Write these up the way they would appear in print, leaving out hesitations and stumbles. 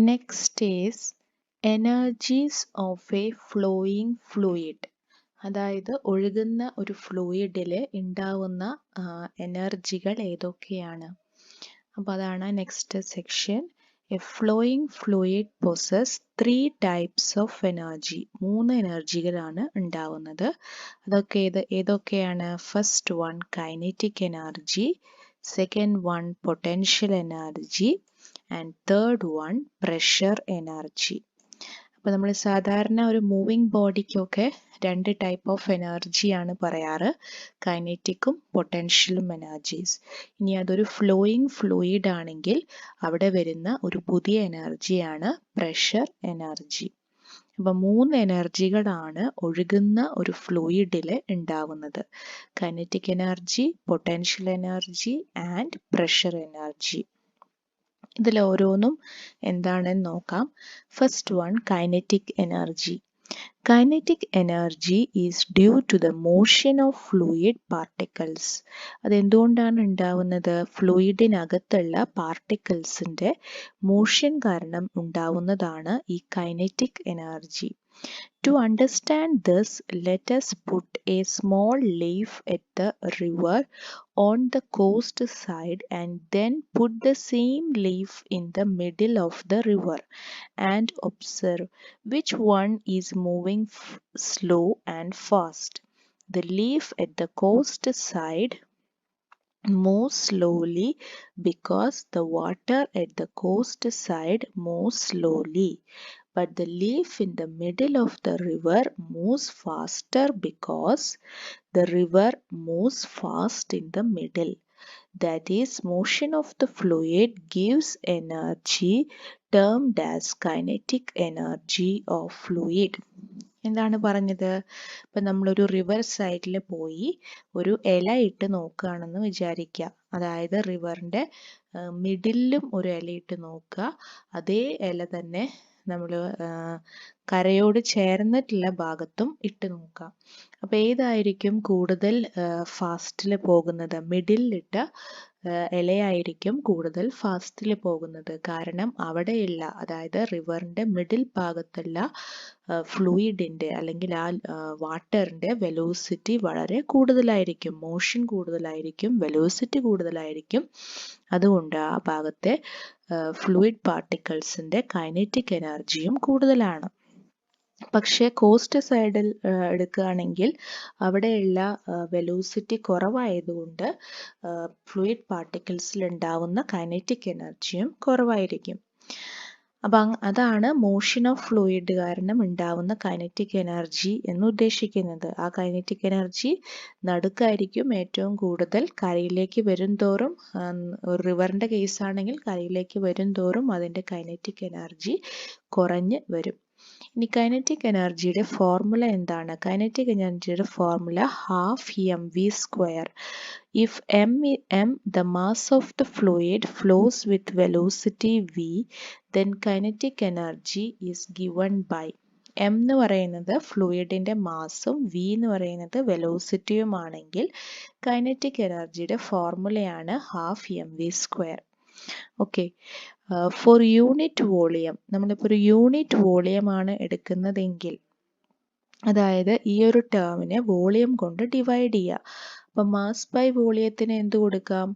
Next is energies of a flowing fluid. അതായത് ഒഴുകുന്ന ഒരു ഫ്ലൂയിഡിൽ ഉണ്ടാവുന്ന എനർജികൾ ഏതൊക്കെയാണ്? അപ്പോൾ അതാണ് next section. A flowing fluid possess 3 types of energy. 3 എനർജികളാണ് ഉണ്ടാവുന്നത്. അതൊക്കെ ഏതൊക്കെയാണ്? First one kinetic energy, second one potential energy and third one pressure energy. അപ്പോൾ നമ്മൾ സാധാരണ ഒരു മൂവിങ് ബോഡിക്കൊക്കെ 2 ടൈപ്പ് ഓഫ് എനർജിയാണ് പറയാറ്, കൈനറ്റിക്കും പൊട്ടൻഷ്യലും എനർജീസ്. ഇനി അതൊരു ഫ്ലോയിങ് ഫ്ലൂയിഡ് ആണെങ്കിൽ അവിടെ വരുന്ന ഒരു പുതിയ എനർജിയാണ് പ്രഷർ എനർജി. അപ്പോൾ 3 എനർജികളാണ് ഒഴുകുന്ന ഒരു ഫ്ലൂയിഡിൽ ഉണ്ടാവുന്നത്: kinetic energy, potential energy and pressure energy. ഇതിൽ ഓരോന്നും എന്താണെന്ന് നോക്കാം. First one kinetic energy. Kinetic energy is due to the motion of fluid particles. അതെന്തുകൊണ്ടാണ് ഉണ്ടാവുന്നത്? ഫ്ലൂയിഡിനകത്തുള്ള പാർട്ടിക്കിൾസിന്റെ മോഷൻ കാരണം ഉണ്ടാവുന്നതാണ് ഈ kinetic energy. To understand this, let us put a small leaf at the river on the coast side and then put the same leaf in the middle of the river and observe which one is moving slow and fast. The leaf at the coast side moves slowly because the water at the coast side moves slowly. But the leaf in the middle of the river moves faster because the river moves fast in the middle. That is, motion of the fluid gives energy termed as kinetic energy of fluid. എന്താണ് പറഞ്ഞത്? ഇപ്പം നമ്മളൊരു river സൈഡിൽ പോയി ഒരു ഇല ഇട്ട് നോക്കുകയാണെന്ന് വിചാരിക്കുക. അതായത് റിവറിൻ്റെ മിഡിലും ഒരു ഇല ഇട്ട് നോക്കുക. അതേ ഇല തന്നെ നമ്മൾ കരയോട് ചേർന്നിട്ടുള്ള ഭാഗത്തും ഇട്ട് നോക്കാം. അപ്പോൾ ഏതായിരിക്കും കൂടുതൽ ഫാസ്റ്റിൽ പോകുന്നത്? മിഡിലിട്ട ഇലയായിരിക്കും കൂടുതൽ ഫാസ്റ്റിൽ പോകുന്നത്. കാരണം അവിടെയുള്ള, അതായത് റിവറിൻ്റെ മിഡിൽ ഭാഗത്തുള്ള ഫ്ലൂയിഡിൻ്റെ അല്ലെങ്കിൽ ആ വാട്ടറിൻ്റെ വെലോസിറ്റി വളരെ കൂടുതലായിരിക്കും, മോഷൻ കൂടുതലായിരിക്കും, വെലോസിറ്റി കൂടുതലായിരിക്കും. അതുകൊണ്ട് ആ ഭാഗത്തെ ഫ്ലൂയിഡ് പാർട്ടിക്കിൾസിൻ്റെ കൈനറ്റിക് എനർജിയും കൂടുതലാണ്. പക്ഷേ കോസ്റ്റ് സൈഡിൽ എടുക്കുകയാണെങ്കിൽ അവിടെയുള്ള വെലോസിറ്റി കുറവായതുകൊണ്ട് ഫ്ലൂയിഡ് പാർട്ടിക്കിൾസിൽ ഉണ്ടാവുന്ന കൈനറ്റിക് എനർജിയും കുറവായിരിക്കും. അപ്പം അതാണ് മോഷൻ ഓഫ് ഫ്ലൂയിഡ് കാരണം ഉണ്ടാവുന്ന കൈനറ്റിക് എനർജി എന്ന് ഉദ്ദേശിക്കുന്നത്. ആ കൈനറ്റിക് എനർജി നടുക്കായിരിക്കും ഏറ്റവും കൂടുതൽ. കരയിലേക്ക് വരും തോറും, റിവറിൻ്റെ കേസാണെങ്കിൽ കരയിലേക്ക് വരും തോറും അതിൻ്റെ കൈനറ്റിക് എനർജി കുറഞ്ഞ് വരും. ഇനി കൈനറ്റിക് എനർജിയുടെ ഫോർമുല എന്താണ്? കൈനറ്റിക് എനർജിയുടെ formula ½mv². If m the mass of the fluid flows with velocity v, then kinetic energy is given by m എന്ന് പറയുന്നത് ഫ്ലൂയിഡിന്റെ മാസും v എന്ന് പറയുന്നത് വെലോസിറ്റിയുമാണെങ്കിൽ കൈനറ്റിക് എനർജിയുടെ ഫോർമുലയാണ് ½ mv². Okay. For unit volume, നമ്മളിപ്പോൾ ഒരു യൂണിറ്റ് വോളിയമാണ് എടുക്കുന്നതെങ്കിൽ, അതായത് ഈ ഒരു ടേമിനെ വോളിയം കൊണ്ട് ഡിവൈഡ് ചെയ്യുക. അപ്പം മാസ് ബൈ വോളിയത്തിന് എന്ത് കൊടുക്കാം?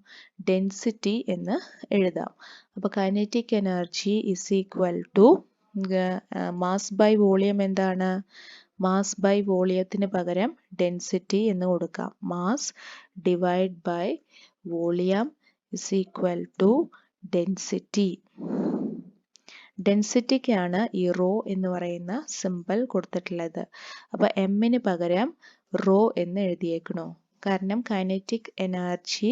ഡെൻസിറ്റി എന്ന് എഴുതാം. അപ്പോൾ kinetic energy is equal to mass by volume എന്താണ്? മാസ് ബൈ വോളിയത്തിന് പകരം ഡെൻസിറ്റി എന്ന് കൊടുക്കാം. Mass divide by volume is equal to density. ഡെൻസിറ്റിക്കാണ് ഈ റോ എന്ന് പറയുന്ന സിമ്പിൾ കൊടുത്തിട്ടുള്ളത്. അപ്പോൾ എമ്മിന് പകരം റോ എന്ന് എഴുതിയേക്കണോ? കാരണം കൈനറ്റിക് എനർജി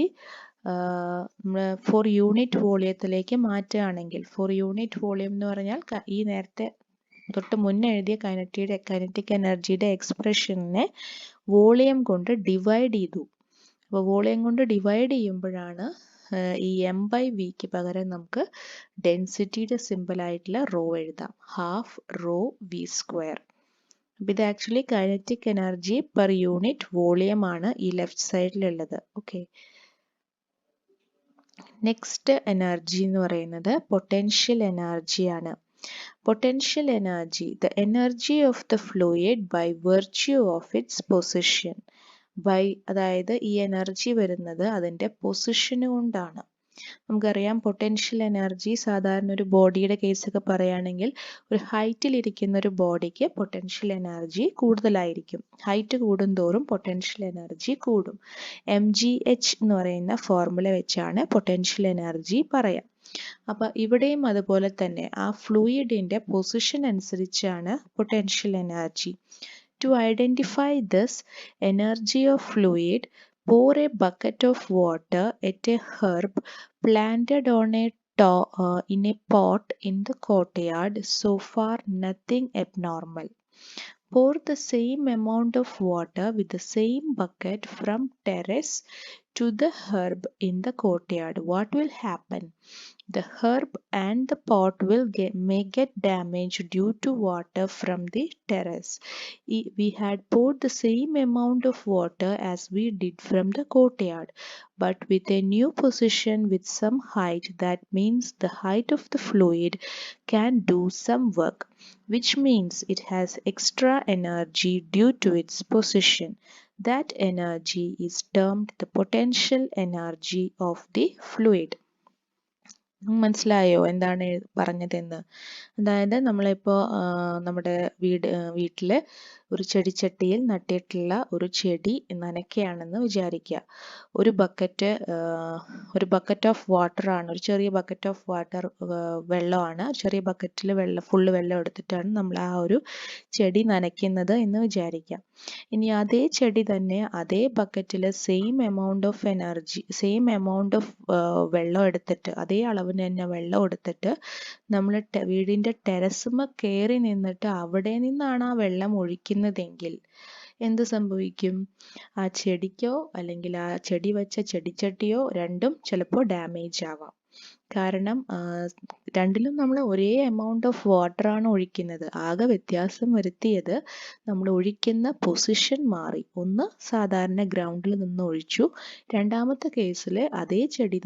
ഫോർ യൂണിറ്റ് വോളിയത്തിലേക്ക് മാറ്റുകയാണെങ്കിൽ, ഫോർ യൂണിറ്റ് വോളിയം എന്ന് പറഞ്ഞാൽ ഈ നേരത്തെ തൊട്ട് മുന്നേ എഴുതിയ കൈനറ്റിക് എനർജിയുടെ എക്സ്പ്രഷനെ വോളിയം കൊണ്ട് ഡിവൈഡ് ചെയ്തു. അപ്പോൾ വോളിയം കൊണ്ട് ഡിവൈഡ് ചെയ്യുമ്പോഴാണ് ഈ എം ബൈ വിക്ക് പകരം നമുക്ക് ഡെൻസിറ്റിയുടെ സിമ്പിൾ ആയിട്ടുള്ള റോ എഴുതാം, ½ρv². അപ്പോൾ ഇത് actually kinetic energy per unit volume ആണ് ഈ ലെഫ്റ്റ് സൈഡിലുള്ളത്. ഓക്കെ. നെക്സ്റ്റ് എനർജി എന്ന് പറയുന്നത് പൊട്ടൻഷ്യൽ എനർജി ആണ്. Potential energy, the energy of the fluid by virtue of its position. അതായത് ഈ എനർജി വരുന്നത് അതിൻ്റെ പൊസിഷൻ കൊണ്ടാണ്. നമുക്കറിയാം പൊട്ടൻഷ്യൽ എനർജി സാധാരണ ഒരു ബോഡിയുടെ കേസൊക്കെ പറയുകയാണെങ്കിൽ ഒരു ഹൈറ്റിൽ ഇരിക്കുന്ന ഒരു ബോഡിക്ക് പൊട്ടൻഷ്യൽ എനർജി കൂടുതലായിരിക്കും. ഹൈറ്റ് കൂടുന്തോറും പൊട്ടൻഷ്യൽ എനർജി കൂടും. mgh എന്ന് പറയുന്ന ഫോർമുല വെച്ചാണ് പൊട്ടൻഷ്യൽ എനർജി പറയാം. അപ്പൊ ഇവിടെയും അതുപോലെ തന്നെ ആ ഫ്ലൂയിഡിന്റെ പൊസിഷൻ അനുസരിച്ചാണ് potential energy. To identify this energy of fluid, pour a bucket of water at a herb planted on in a pot in the courtyard. So far, nothing abnormal. Pour the same amount of water with the same bucket from terrace to the herb in the courtyard. What will happen? The herb and the pot may get damaged due to water from the terrace. We had poured the same amount of water as we did from the courtyard, but with a new position with some height. That means the height of the fluid can do some work, which means it has extra energy due to its position. That energy is termed the potential energy of the fluid. മനസ്സിലായോ എന്താണ് പറഞ്ഞതെന്ന്? അതായത് നമ്മളിപ്പോൾ നമ്മുടെ വീട്ടിൽ ഒരു ചെടിച്ചട്ടിയിൽ നട്ടിട്ടുള്ള ഒരു ചെടി നനയ്ക്കുകയാണെന്ന് വിചാരിക്കുക. ഒരു ബക്കറ്റ് ഓഫ് വാട്ടർ ആണ്, ഒരു ചെറിയ ബക്കറ്റ് ഓഫ് വാട്ടർ വെള്ളമാണ്. ചെറിയ ബക്കറ്റിൽ ഫുള്ള് വെള്ളം എടുത്തിട്ടാണ് നമ്മൾ ആ ഒരു ചെടി നനയ്ക്കുന്നത് എന്ന് വിചാരിക്കാം. ഇനി അതേ ചെടി തന്നെ അതേ ബക്കറ്റിൽ സെയിം എമൗണ്ട് ഓഫ് വെള്ളം എടുത്തിട്ട്, അതേ അളവിന് തന്നെ വെള്ളം എടുത്തിട്ട് നമ്മൾ വീടിൻ്റെ ടെറസുമ കയറി നിന്നിട്ട് അവിടെ നിന്നാണ് ആ വെള്ളം ഒഴിക്കുന്നതെങ്കിൽ എന്ത് സംഭവിക്കും? ആ ചെടിക്കോ അല്ലെങ്കിൽ ആ ചെടി വെച്ച ചെടിച്ചട്ടിയോ രണ്ടും ചിലപ്പോൾ ഡാമേജ് ആവാം. കാരണം രണ്ടിലും നമ്മൾ ഒരേ എമൗണ്ട് ഓഫ് വാട്ടർ ആണ് ഒഴിക്കുന്നത്. ആകെ വ്യത്യാസം വരുത്തിയത് നമ്മൾ ഒഴിക്കുന്ന പൊസിഷൻ മാറി. ഒന്ന് സാധാരണ ഗ്രൗണ്ടിൽ നിന്ന് ഒഴിച്ചു, രണ്ടാമത്തെ കേസിൽ അതേ ചെടി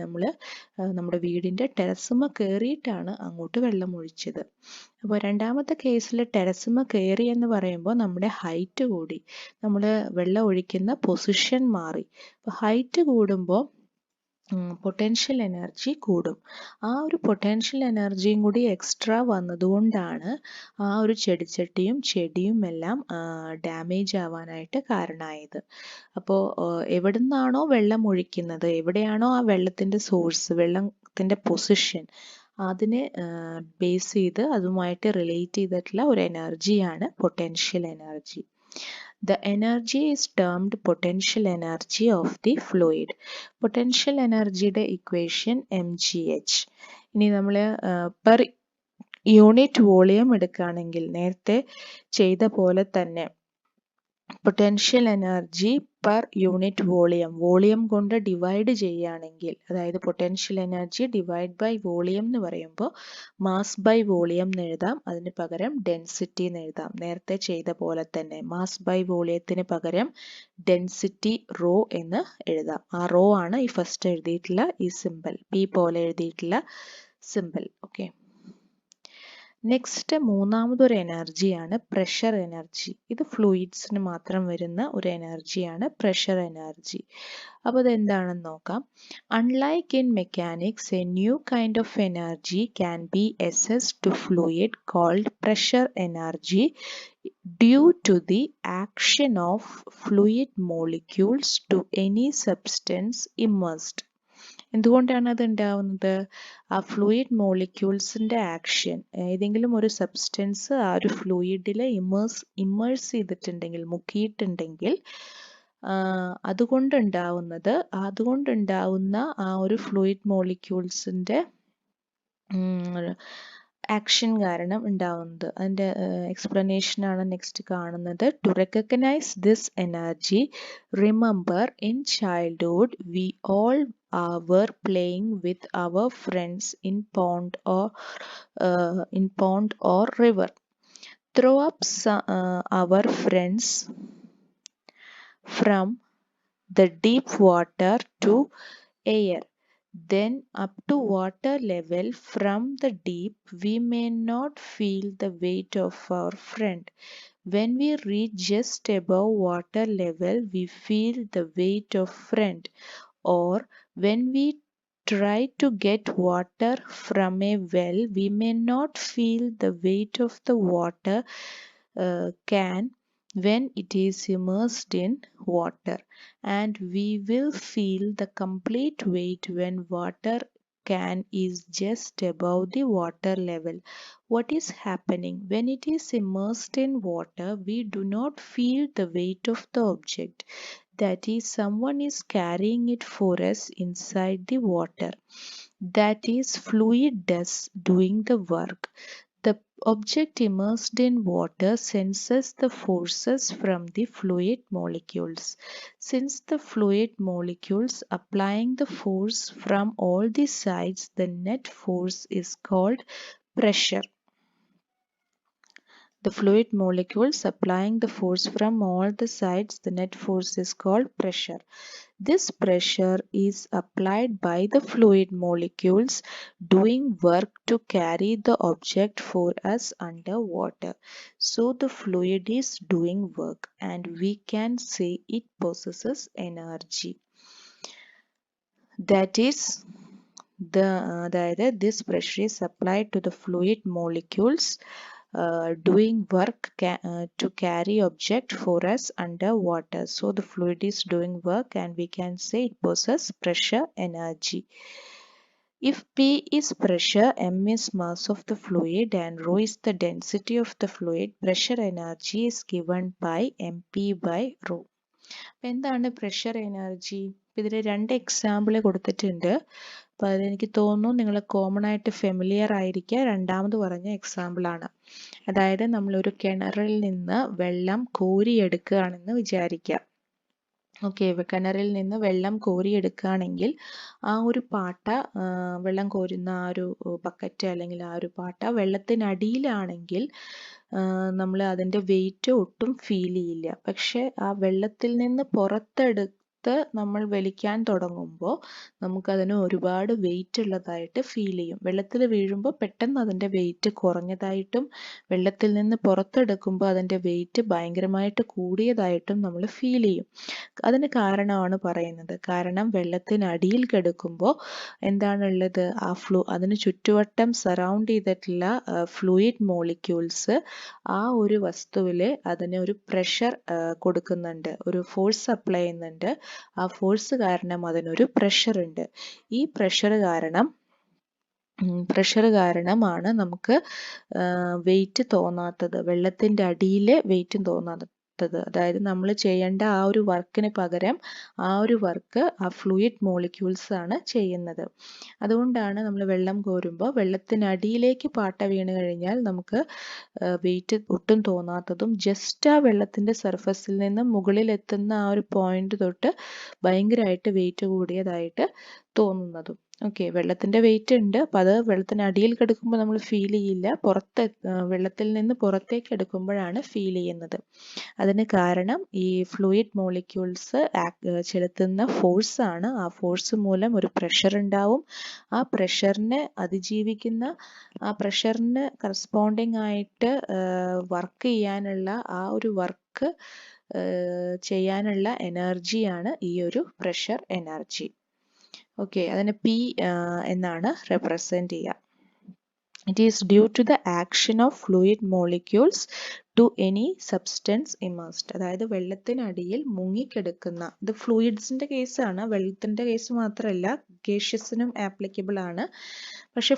നമ്മുടെ വീടിൻ്റെ ടെറസുമ കയറിയിട്ടാണ് അങ്ങോട്ട് വെള്ളം ഒഴിച്ചത്. അപ്പോൾ രണ്ടാമത്തെ കേസിൽ ടെറസുമ കയറി എന്ന് പറയുമ്പോൾ നമ്മുടെ ഹൈറ്റ് കൂടി, നമ്മൾ വെള്ളം ഒഴിക്കുന്ന പൊസിഷൻ മാറി. അപ്പോൾ ഹൈറ്റ് കൂടുമ്പോൾ പൊട്ടൻഷ്യൽ എനർജി കൂടും. ആ ഒരു പൊട്ടൻഷ്യൽ എനർജിയും കൂടി എക്സ്ട്രാ വന്നതുകൊണ്ടാണ് ആ ഒരു ചെടിയും എല്ലാം ഡാമേജ് ആവാനായിട്ട് കാരണമായത്. അപ്പോൾ എവിടുന്നാണോ വെള്ളം ഒഴിക്കുന്നത്, എവിടെയാണോ ആ വെള്ളത്തിൻ്റെ സോഴ്സ്, വെള്ളത്തിൻ്റെ പൊസിഷൻ, അതിനെ ബേസ് ചെയ്ത് അതുമായിട്ട് റിലേറ്റ് ചെയ്തിട്ടുള്ള ഒരു എനർജിയാണ് potential energy. The energy is termed potential energy of the fluid. Potential energyയുടെ equation mgh. ഇനി നമ്മൾ per unit വോളിയം എടുക്കുകയാണെങ്കിൽ നേരത്തെ ചെയ്ത പോലെ തന്നെ potential energy per unit volume കൊണ്ട് ഡിവൈഡ് ചെയ്യുകയാണെങ്കിൽ, അതായത് potential energy divide by volume എന്ന് പറയുമ്പോൾ മാസ് ബൈ വോളിയം എന്ന് എഴുതാം, അതിന് പകരം ഡെൻസിറ്റി എന്ന് എഴുതാം. നേരത്തെ ചെയ്ത പോലെ തന്നെ മാസ് ബൈ വോളിയത്തിന് പകരം ഡെൻസിറ്റി റോ എന്ന് എഴുതാം. ആ റോ ആണ് ഈ ഫസ്റ്റ് എഴുതിയിട്ടുള്ള ഈ സിമ്പിൾ, പി പോലെ എഴുതിയിട്ടുള്ള സിമ്പിൾ. ഓക്കെ, നെക്സ്റ്റ് മൂന്നാമതൊരു എനർജിയാണ് പ്രഷർ എനർജി. ഇത് ഫ്ലൂയിഡ്സിന് മാത്രം വരുന്ന ഒരു എനർജിയാണ് പ്രഷർ എനർജി. അപ്പോൾ ഇതെന്താണെന്ന് നോക്കാം. Unlike in mechanics, A new kind of energy can be assessed to fluid called pressure energy due to the action of fluid molecules to any substance immersed. എന്തുകൊണ്ടാണ് അത് ഉണ്ടാവുന്നത്? ആ ഫ്ലൂയിഡ് മോളിക്യൂൾസിന്റെ ആക്ഷൻ, ഏതെങ്കിലും ഒരു substance ആ ഒരു ഫ്ലൂയിഡിൽ ഇമ്മേഴ്സ് ചെയ്തിട്ടുണ്ടെങ്കിൽ, മുക്കിയിട്ടുണ്ടെങ്കിൽ, അതുകൊണ്ടുണ്ടാവുന്ന ആ ഒരു ഫ്ലൂയിഡ് മോളിക്യൂൾസിന്റെ ആക്ഷൻ കാരണം ഉണ്ടാവുന്നത്. അതിൻ്റെ എക്സ്പ്ലനേഷൻ ആണ് നെക്സ്റ്റ് കാണുന്നത്. To recognise this energy, remember in childhood we all were playing with our friends in pond or river. Throw up our friends from the deep water to air. then up to water level from the deep, we may not feel the weight of our friend. When we reach just above water level, we feel the weight of friend. Or when we try to get water from a well, we may not feel the weight of the water can when it is immersed in water, and we will feel the complete weight when water can is just above the water level. What is happening when it is immersed in water? We do not feel the weight of the object, that is, someone is carrying it for us inside the water. That is, fluid doing the work. The object immersed in water senses the forces from the fluid molecules. Since the fluid molecules applying the force from all the sides, the net force is called pressure. The fluid molecules applying the force from all the sides, the net force is called pressure. This pressure is applied by the fluid molecules doing work to carry the object for us under water. So the fluid is doing work, and we can say it possesses energy. That is, this pressure is applied to the fluid molecules doing work to carry object for us under water. So the fluid is doing work, and we can say it possesses pressure energy. If P is pressure, M is mass of the fluid, and rho is the density of the fluid, pressure energy is given by MP by rho. എന്താണ് pressure energy? ഇതിൽ രണ്ട് example കൊടുത്തിട്ടുണ്ട്. അപ്പോൾ അതെനിക്ക് തോന്നുന്നു നിങ്ങൾ common ആയിട്ട് familiar ആയിരിക്കുക. രണ്ടാമത് പറഞ്ഞ എക്സാമ്പിൾ ആണ്. അതായത് നമ്മളൊരു കിണറിൽ നിന്ന് വെള്ളം കോരിയെടുക്കുകയാണെന്ന് വിചാരിക്കുക. ഓക്കെ, കിണറിൽ നിന്ന് വെള്ളം കോരിയെടുക്കുകയാണെങ്കിൽ ആ ഒരു പാട്ട, വെള്ളം കോരുന്ന ആ ഒരു ബക്കറ്റ് അല്ലെങ്കിൽ ആ ഒരു പാട്ട വെള്ളത്തിനടിയിലാണെങ്കിൽ നമ്മൾ അതിൻ്റെ വെയിറ്റ് ഒട്ടും ഫീൽ ചെയ്യില്ല. പക്ഷെ ആ വെള്ളത്തിൽ നിന്ന് പുറത്തെടുത്ത് നമ്മൾ വലിക്കാൻ തുടങ്ങുമ്പോൾ നമുക്കതിന് ഒരുപാട് വെയിറ്റ് ഉള്ളതായിട്ട് ഫീൽ ചെയ്യും. വെള്ളത്തിൽ വീഴുമ്പോൾ പെട്ടെന്ന് അതിൻ്റെ വെയിറ്റ് കുറഞ്ഞതായിട്ടും വെള്ളത്തിൽ നിന്ന് പുറത്തെടുക്കുമ്പോൾ അതിൻ്റെ വെയിറ്റ് ഭയങ്കരമായിട്ട് കൂടിയതായിട്ടും നമ്മൾ ഫീൽ ചെയ്യും. അതിന് കാരണമാണ് പറയുന്നത്. കാരണം വെള്ളത്തിനടിയിൽ കിടക്കുമ്പോൾ എന്താണുള്ളത്, അതിന് ചുറ്റുവട്ടം സറൗണ്ട് ചെയ്തിട്ടുള്ള ഫ്ലൂയിഡ് മോളിക്യൂൾസ് ആ ഒരു വസ്തുവിൽ അതിന് ഒരു പ്രഷർ കൊടുക്കുന്നുണ്ട്, ഒരു ഫോഴ്സ് അപ്ലൈ ചെയ്യുന്നുണ്ട്. ആ ഫോഴ്സ് കാരണം അതിനൊരു പ്രഷർ ഉണ്ട്. ഈ പ്രഷർ കാരണമാണ് നമുക്ക് വെയിറ്റ് തോന്നാത്തത്, വെള്ളത്തിൻ്റെ അടിയിൽ വെയിറ്റ് തോന്നാത്തത്. അതായത് നമ്മൾ ചെയ്യേണ്ട ആ ഒരു വർക്കിന് പകരം ആ ഒരു വർക്ക് ആ ഫ്ലൂയിഡ് മോളിക്യൂൾസ് ആണ് ചെയ്യുന്നത്. അതുകൊണ്ടാണ് നമ്മൾ വെള്ളം കോരുമ്പോൾ വെള്ളത്തിനടിയിലേക്ക് പാട്ട വീണ് കഴിഞ്ഞാൽ നമുക്ക് വെയിറ്റ് ഒട്ടും തോന്നാത്തതും, ജസ്റ്റ് ആ വെള്ളത്തിൻ്റെ സർഫസിൽ നിന്ന് മുകളിലെത്തുന്ന ആ ഒരു പോയിന്റ് തൊട്ട് ഭയങ്കരമായിട്ട് വെയിറ്റ് കൂടിയതായിട്ട് തോന്നുന്നതും. ഓക്കെ, വെള്ളത്തിൻ്റെ വെയിറ്റ് ഉണ്ട്, അപ്പം അത് വെള്ളത്തിനടിയിൽ കിടക്കുമ്പോൾ നമ്മൾ ഫീൽ ചെയ്യില്ല, വെള്ളത്തിൽ നിന്ന് പുറത്തേക്ക് എടുക്കുമ്പോഴാണ് ഫീൽ ചെയ്യുന്നത്. അതിന് കാരണം ഈ ഫ്ലൂയിഡ് മോളിക്യൂൾസ് ചെലുത്തുന്ന ഫോഴ്സ് ആണ്. ആ ഫോഴ്സ് മൂലം ഒരു പ്രഷർ ഉണ്ടാവും. ആ പ്രഷറിനെ അതിജീവിക്കുന്ന, ആ പ്രഷറിന് കറസ്പോണ്ടിങ് ആയിട്ട് വർക്ക് ചെയ്യാനുള്ള ആ ഒരു വർക്ക് ചെയ്യാനുള്ള എനർജിയാണ് ഈ ഒരു പ്രഷർ എനർജി. ഓക്കെ, അതിനെ P എന്നാണ് റെപ്രസെന്റ് ചെയ്യുക. It is due to the action of fluid molecules to any substance immersed. അതായത് വെള്ളത്തിനടിയിൽ മുങ്ങിക്കിടക്കുന്ന, ഇത് ഫ്ലൂയിഡ്സിന്റെ കേസാണ്, വെള്ളത്തിന്റെ കേസ് മാത്രമല്ല, ഗേഷ്യസിനും ആപ്ലിക്കബിൾ ആണ്. പക്ഷെ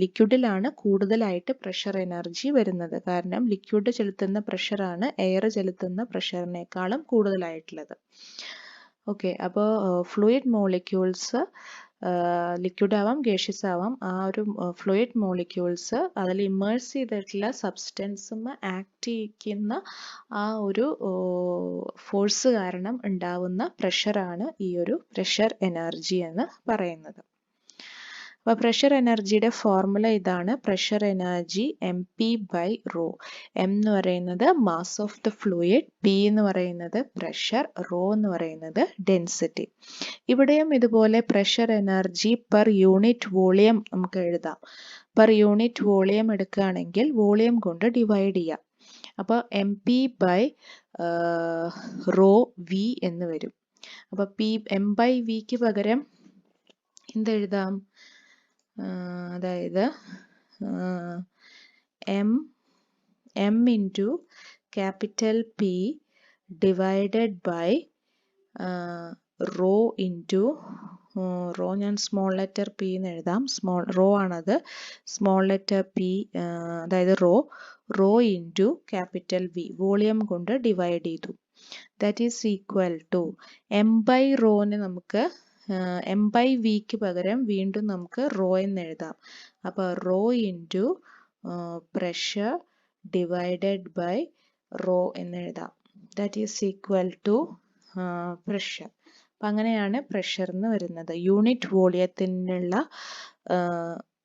ലിക്വിഡിലാണ് കൂടുതലായിട്ട് പ്രഷർ എനർജി വരുന്നത്. കാരണം ലിക്വിഡ് ചെലുത്തുന്ന പ്രഷറാണ് എയർ ചെലുത്തുന്ന പ്രഷറിനേക്കാളും കൂടുതലായിട്ടുള്ളത്. ഓക്കെ, അപ്പോൾ ഫ്ലൂയിഡ് മോളിക്യൂൾസ് ലിക്വിഡ് ആവാം, ഗേഷ്യസ് ആവാം, ആ ഒരു ഫ്ലൂയിഡ് മോളിക്യൂൾസ് അതിൽ ഇമേഴ്സ് ചെയ്തിട്ടുള്ള സബ്സ്റ്റൻസും ആക്ട് ചെയ്യിക്കുന്ന ആ ഒരു ഫോഴ്സ് കാരണം ഉണ്ടാവുന്ന പ്രഷറാണ് ഈ ഒരു പ്രഷർ എനർജി എന്ന് പറയുന്നത്. അപ്പോൾ പ്രഷർ എനർജിയുടെ ഫോർമുല ഇതാണ്. Pressure energy mp/ρ. m എന്ന് പറയുന്നത് mass of the fluid, p എന്ന് പറയുന്നത് പ്രഷർ, ρ എന്ന് പറയുന്നത് ഡെൻസിറ്റി. ഇവിടെയും ഇതുപോലെ pressure energy per unit volume നമുക്ക് എഴുതാം. പെർ യൂണിറ്റ് വോളിയം എടുക്കുകയാണെങ്കിൽ വോളിയം കൊണ്ട് ഡിവൈഡ് ചെയ്യാം. അപ്പോൾ mp/ρv എന്ന് വരും. അപ്പോൾ m/vക്ക് പകരം എന്തെഴുതാം? അതായത് m into capital P divided by rho into rho ഞാൻ സ്മോൾ ലെറ്റർ P എന്ന് എഴുതാം. റോ ആണത്. സ്മോൾ ലെറ്റർ P അതായത് rho into capital V volume കൊണ്ട് ഡിവൈഡ് ചെയ്തു. That is equal to m/ρ നമുക്ക് m/vക്ക് പകരം വീണ്ടും നമുക്ക് റോ എന്ന് എഴുതാം. അപ്പോൾ rho into pressure divided by rho എന്ന് എഴുതാം. That is equal to pressure. അപ്പം അങ്ങനെയാണ് പ്രഷർ എന്ന് വരുന്നത്. യൂണിറ്റ് വോളിയത്തിനുള്ള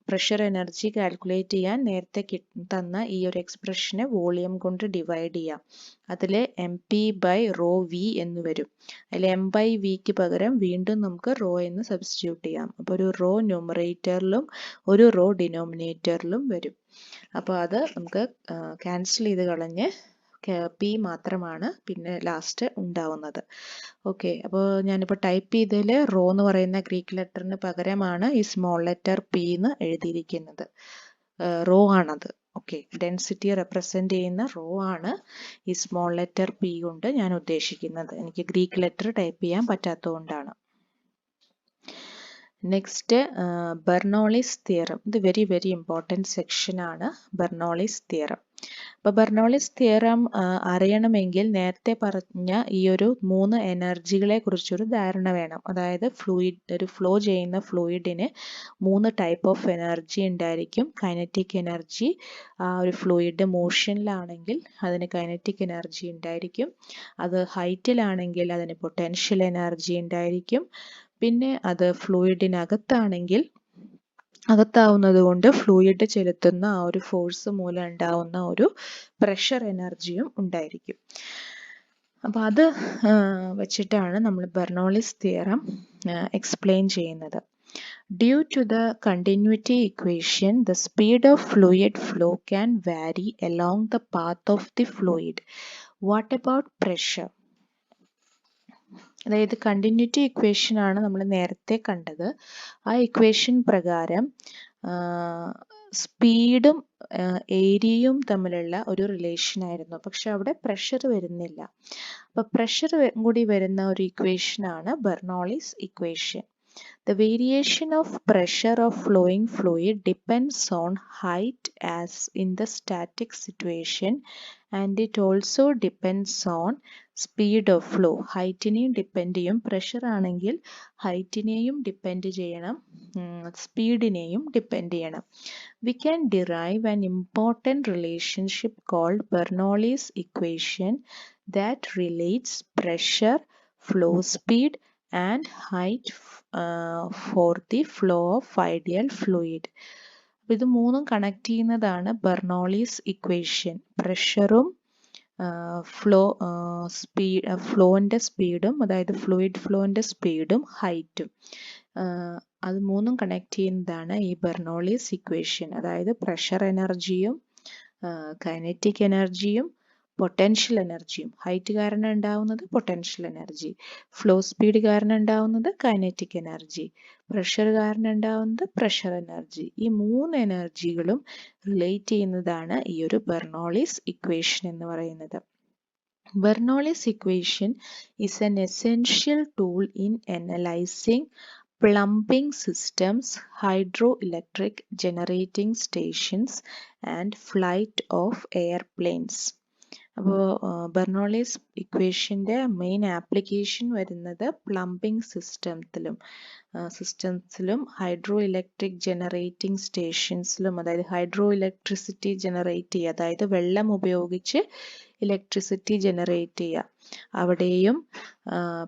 പ്രഷർ എനർജി കാൽക്കുലേറ്റ് ചെയ്യാൻ നേരത്തെ തന്ന ഈ ഒരു എക്സ്പ്രഷനെ വോളിയം കൊണ്ട് ഡിവൈഡ് ചെയ്യാം. അതിൽ mp/ρv എന്ന് വരും. അതിൽ m/vക്ക് പകരം വീണ്ടും നമുക്ക് റോ എന്ന് സബ്സ്റ്റിറ്റ്യൂട്ട് ചെയ്യാം. അപ്പോൾ ഒരു റോ ന്യൂമറേറ്ററിലും ഒരു റോ ഡിനോമിനേറ്ററിലും വരും. അപ്പോൾ അത് നമുക്ക് ക്യാൻസൽ ചെയ്ത് കളഞ്ഞ് P മാത്രമാണ് പിന്നെ ലാസ്റ്റ് ഉണ്ടാവുന്നത്. ഓക്കെ, അപ്പോൾ ഞാനിപ്പോൾ ടൈപ്പ് ചെയ്തതിൽ റോ എന്ന് പറയുന്ന ഗ്രീക്ക് ലെറ്ററിന് പകരമാണ് ഈ സ്മോൾ ലെറ്റർ P എന്ന് എഴുതിയിരിക്കുന്നത്. റോ ആണത്. ഓക്കെ, ഡെൻസിറ്റി റെപ്രസെൻ്റ് ചെയ്യുന്ന റോ ആണ് ഈ സ്മോൾ ലെറ്റർ P കൊണ്ട് ഞാൻ ഉദ്ദേശിക്കുന്നത്. എനിക്ക് ഗ്രീക്ക് ലെറ്റർ ടൈപ്പ് ചെയ്യാൻ പറ്റാത്തതുകൊണ്ടാണ്. Next Bernoulli's theorem. ഇത് വെരി വെരി ഇമ്പോർട്ടൻറ്റ് സെക്ഷൻ ആണ് ബെർണോളിസ് തിയറം. അപ്പോൾ ബെർണോളിസ് തിയറം അറിയണമെങ്കിൽ നേരത്തെ പറഞ്ഞ ഈ ഒരു 3 എനർജികളെ കുറിച്ചൊരു ധാരണ വേണം. അതായത് ഒരു ഫ്ലോ ചെയ്യുന്ന ഫ്ലൂയിഡിന് 3 ടൈപ്പ് ഓഫ് എനർജി ഉണ്ടായിരിക്കും. കൈനറ്റിക് എനർജി, ഒരു ഫ്ലൂയിഡ് മോഷനിലാണെങ്കിൽ അതിന് കൈനറ്റിക് എനർജി ഉണ്ടായിരിക്കും. അത് ഹൈറ്റിലാണെങ്കിൽ അതിന് പൊട്ടൻഷ്യൽ എനർജി ഉണ്ടായിരിക്കും. പിന്നെ അത് ഫ്ലൂയിഡിനകത്താണെങ്കിൽ അകത്താവുന്നത് കൊണ്ട് ഫ്ലൂയിഡ് ചെലുത്തുന്ന ആ ഒരു ഫോഴ്സ് മൂലം ഉണ്ടാവുന്ന ഒരു പ്രഷർ എനർജിയും ഉണ്ടായിരിക്കും. അപ്പോൾ അത് വെച്ചിട്ടാണ് നമ്മൾ ബെർണോളിസ് തിയറം എക്സ്പ്ലെയിൻ ചെയ്യുന്നത്. Due to the continuity equation, the speed of fluid flow can vary along the path of the fluid. What about pressure? അതായത് കണ്ടിന്യൂറ്റി ഇക്വേഷൻ ആണ് നമ്മൾ നേരത്തെ കണ്ടത്. ആ ഇക്വേഷൻ പ്രകാരം സ്പീഡും ഏരിയയും തമ്മിലുള്ള ഒരു റിലേഷൻ ആയിരുന്നു. പക്ഷെ അവിടെ പ്രഷർ വരുന്നില്ല. അപ്പോൾ പ്രഷർ കൂടി വരുന്ന ഒരു ഇക്വേഷൻ ആണ് Bernoulli's equation. The variation of pressure of flowing fluid depends on height as in the static situation, and it also depends on speed of flow. ഹൈറ്റിനെയും ഡിപ്പെൻഡ് ചെയ്യും. പ്രഷർ ആണെങ്കിൽ ഹൈറ്റിനെയും ഡിപ്പെൻഡ് ചെയ്യണം, സ്പീഡിനെയും ഡിപ്പെൻഡ് ചെയ്യണം. We can derive an important relationship called Bernoulli's equation that relates pressure, flow speed and height for the flow of ideal fluid. ഇത് മൂന്നും connect ചെയ്യുന്നതാണ് ബെർണോളിസ് ഇക്വേഷൻ. പ്രഷറും ഫ്ലോന്റെ സ്പീഡും, അതായത് ഫ്ലൂയിഡ് ഫ്ലോന്റെ സ്പീഡും ഹൈറ്റും, അത് മൂന്നും കണക്ട് ചെയ്യുന്നതാണ് ഈ ബെർണോളിസ് ഇക്വേഷൻ. അതായത് പ്രഷർ എനർജിയും കൈനറ്റിക് എനർജിയും പൊട്ടൻഷ്യൽ എനർജിയും. ഹൈറ്റ് കാരണം ഉണ്ടാവുന്നത് പൊട്ടൻഷ്യൽ എനർജി, ഫ്ലോ സ്പീഡ് കാരണം ഉണ്ടാവുന്നത് കൈനറ്റിക് എനർജി, പ്രഷർ കാരണം ഉണ്ടാവുന്നത് പ്രഷർ എനർജി. ഈ 3 എനർജികളും റിലേറ്റ് ചെയ്യുന്നതാണ് ഈ ഒരു ബെർണോളിസ് ഇക്വേഷൻ എന്ന് പറയുന്നത്. Bernoulli's equation is an essential tool in analyzing plumbing systems, hydroelectric generating stations and flight of airplanes. അപ്പോൾ ബെർണോളിസ് ഇക്വേഷൻ്റെ മെയിൻ ആപ്ലിക്കേഷൻ വരുന്നത് പ്ലംബിംഗ് സിസ്റ്റംസിലും ഹൈഡ്രോ ഇലക്ട്രിക് ജനറേറ്റിംഗ് സ്റ്റേഷൻസിലും, അതായത് ഹൈഡ്രോ ഇലക്ട്രിസിറ്റി ജനറേറ്റ് ചെയ്യുക, അതായത് വെള്ളം ഉപയോഗിച്ച് ഇലക്ട്രിസിറ്റി ജനറേറ്റ് ചെയ്യുക, അവിടെയും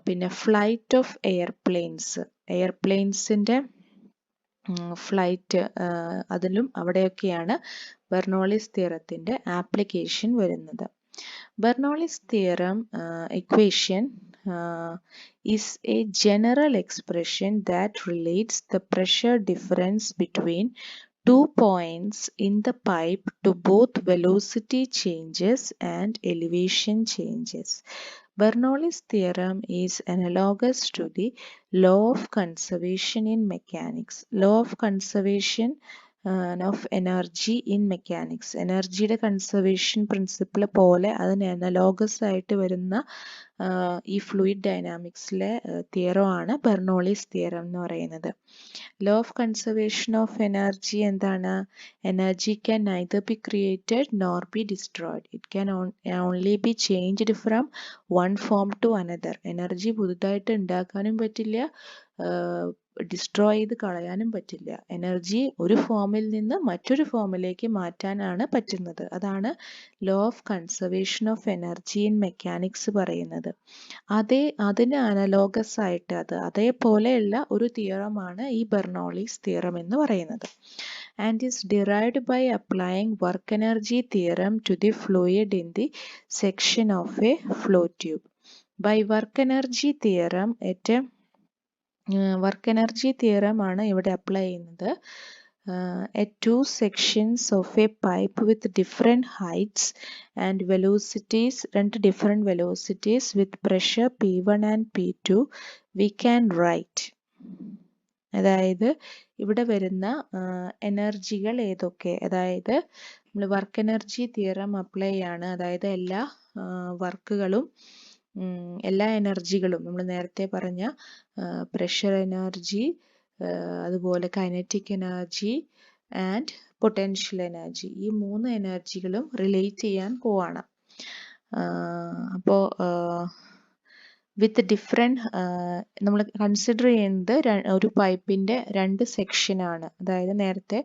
പിന്നെ ഫ്ലൈറ്റ് ഓഫ് എയർപ്ലെയിൻസിൻ്റെ ഫ്ലൈറ്റ് അതിലും അവിടെയൊക്കെയാണ് ബെർണോളിസ് തിയറത്തിൻ്റെ ആപ്ലിക്കേഷൻ വരുന്നത്. Bernoulli's theorem equation is a general expression that relates the pressure difference between 2 points in the pipe to both velocity changes and elevation changes. Bernoulli's theorem is analogous to the law of conservation in mechanics. Law of conservation of energy in mechanics. എനർജിയുടെ conservation principle പോലെ അതിന് analogous ആയിട്ട് വരുന്ന ഈ fluid ഡൈനാമിക്സിലെ theorem ആണ് Bernoulli's theorem എന്ന് പറയുന്നത്. Law of conservation of energy എന്താണ്? Energy can neither be created nor be destroyed. It can only be changed from one form to another. Energy പുതുതായിട്ട് ഉണ്ടാക്കാനും പറ്റില്ല, ഡിസ്ട്രോയ് ചെയ്ത് കളയാനും പറ്റില്ല. എനർജി ഒരു ഫോമിൽ നിന്ന് മറ്റൊരു ഫോമിലേക്ക് മാറ്റാനാണ് പറ്റുന്നത്. അതാണ് law of conservation of energy in mechanics പറയുന്നത്. അതിന് അനലോഗസ് ആയിട്ട് അതേപോലെയുള്ള ഒരു തിയറമാണ് ഈ ബെർണോളിസ് തിയറം എന്ന് പറയുന്നത്. And is derived by applying work energy theorem to the fluid in the section of a flow tube. By work energy theorem work energy theorem ആണ് ഇവിടെ അപ്ലൈ ചെയ്യുന്നത്. At two sections of a pipe with different heights and velocities, രണ്ട് different velocities with pressure P1 and P2, we can write. അതായത് ഇവിടെ വരുന്ന എനർജികൾ ഏതൊക്കെ? അതായത് നമ്മൾ വർക്ക് എനർജി തിയറം അപ്ലൈ ചെയ്യാണ്. അതായത് എല്ലാ വർക്കുകളും എല്ലാ എനർജികളും നമ്മൾ നേരത്തെ പറഞ്ഞ പ്രഷർ എനർജി, അതുപോലെ kinetic energy and potential energy, ഈ 3 എനർജികളും റിലേറ്റ് ചെയ്യാൻ പോവാണ്. അപ്പോൾ വിത്ത് ഡിഫറെൻറ്റ് നമ്മൾ കൺസിഡർ ചെയ്യുന്നത് ഒരു പൈപ്പിൻ്റെ 2 സെക്ഷനാണ്. അതായത് നേരത്തെ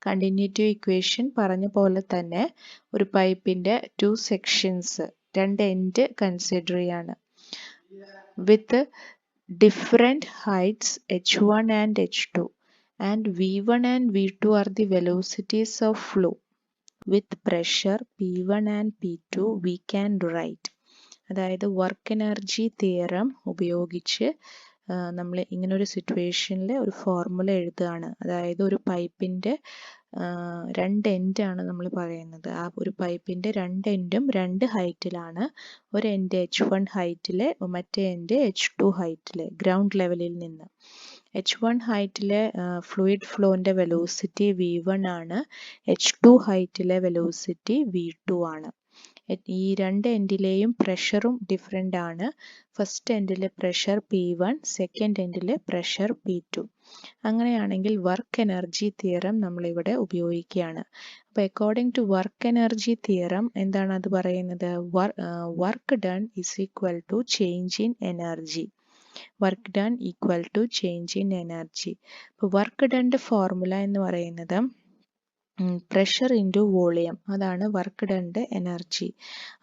കണ്ടിന്യൂറ്റി ഇക്വേഷൻ പറഞ്ഞ പോലെ തന്നെ ഒരു പൈപ്പിൻ്റെ 2 സെക്ഷൻസ്, 2 എൻഡ് കൺസിഡർ ചെയ്യാണ്. വിത്ത് different heights h1 and h2 and v1 and v2 are the velocities of flow. With pressure p1 and p2 we can write. അതായത് വർക്ക് എനർജി തിയറം ഉപയോഗിച്ച് നമ്മൾ ഇങ്ങനെ ഒരു സിറ്റുവേഷനിൽ ഒരു ഫോർമുല എഴുതുകയാണ്. അതായത് ഒരു പൈപ്പിൻ്റെ 2 എൻഡാണ് നമ്മൾ പറയുന്നത്. ആ ഒരു പൈപ്പിൻ്റെ 2 എൻഡും 2 ഹൈറ്റിലാണ്. ഒരു എൻഡ് h1 ഹൈറ്റിലെ, മറ്റേ എൻഡ് h2 ഹൈറ്റിലെ, ഗ്രൗണ്ട് ലെവലിൽ നിന്ന്. h1 ഹൈറ്റിലെ ഫ്ലൂയിഡ് ഫ്ലോൻ്റെ വെലോസിറ്റി v1 ആണ്. h2 ഹൈറ്റിലെ വെലോസിറ്റി v2 ആണ്. ഈ 2 എൻഡിലെയും പ്രഷറും ഡിഫറെൻ്റ് ആണ്. ഫസ്റ്റ് എൻഡിലെ പ്രഷർ P1, സെക്കൻഡ് എൻഡിലെ പ്രഷർ P2. അങ്ങനെയാണെങ്കിൽ വർക്ക് എനർജി തിയറം നമ്മളിവിടെ ഉപയോഗിക്കുകയാണ്. അപ്പോൾ according to work energy theorem എന്താണ് അത് പറയുന്നത്? Work done is equal to change in energy. Work done equal to change in energy. അപ്പോൾ വർക്ക് ഡണ്ടെ ഫോർമുല എന്ന് പറയുന്നത് പ്രഷർ ഇൻറ്റു വോളിയം, അതാണ് വർക്ക് ഡണ്ടെ എനർജി.